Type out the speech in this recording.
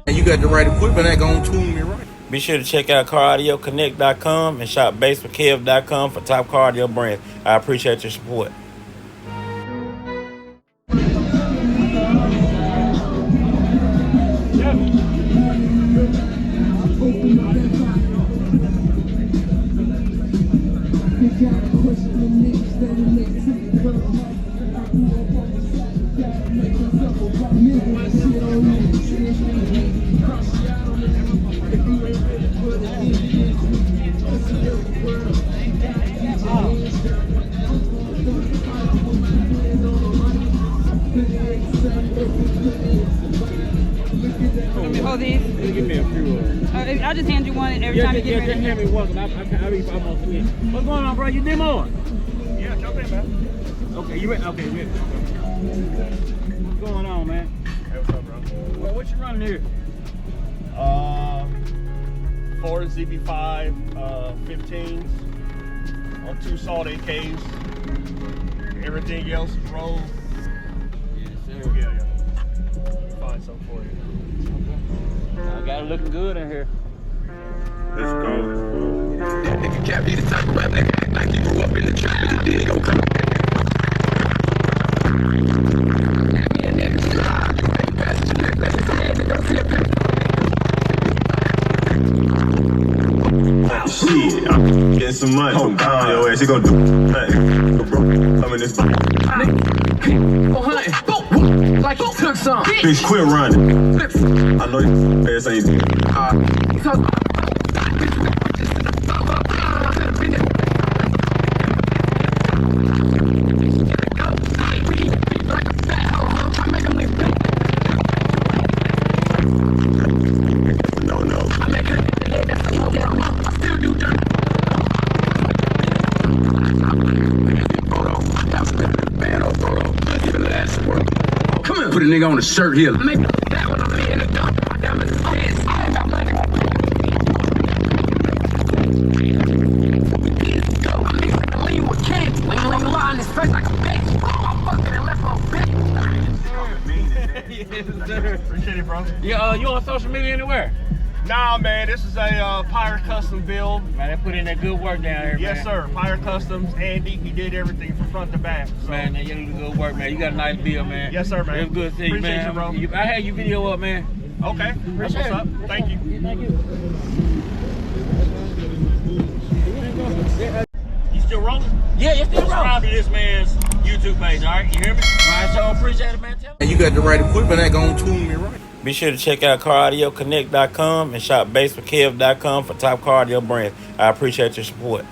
You got the right equipment that gonna tune me right. Be sure to check out CarAudioConnect.com and shop BASSWITHKEV.com for top car audio brands. I appreciate your support. Hold these. Give me a few. I'll just hand you one every time you get ready. Just hand me one. I'll be almost in. What's going on, bro? You demoing? Yeah, jump in, man. Okay, you ready? Okay, ready. What's going on, man? Hey, what's up, bro? Well, what you running here? Ford ZB5 15s on 2 Salt AKs. Everything else is rolled. Yes, sir. Yeah. Find something for you. I got it looking good in here. Let's go. That nigga can't be the type of rap nigga act like he grew up in the trap and he did go come. Shit, I'm getting some money from down your ass. You gon' do nothing. I'm in this Like he took some. bitch, quit running. I know your ass ain't. No. Come here, put a nigga on a shirt here. Make that one on me in the dump. Damn it, I got money. When you a kid, when you lie in his face like a bitch. I'm fucking and left for a bitch. Yes, sir. Appreciate it, bro. Yeah, you on social media anywhere? Nah, man, this is a Pirate Custom build. Man, they put in that good work down here, Yes, man. sir. Pirate Customs. Andy, he did everything from front to back. So. Man, you do good work, man. You got a nice build, man. Yes, sir, man. It's good to see you, Appreciate man. you, bro. I had your video up, man. Okay, that's what's up. Thank you. Thank you. You still rolling? Yeah, you still Subscribe to this man's YouTube page, all right? You hear me? All right, so appreciate it, man. Tell me. You got the right equipment that gonna tune me right. Be sure to check out CarAudioConnect.com and shop BASSWITHKEV.com for top car audio brands. I appreciate your support.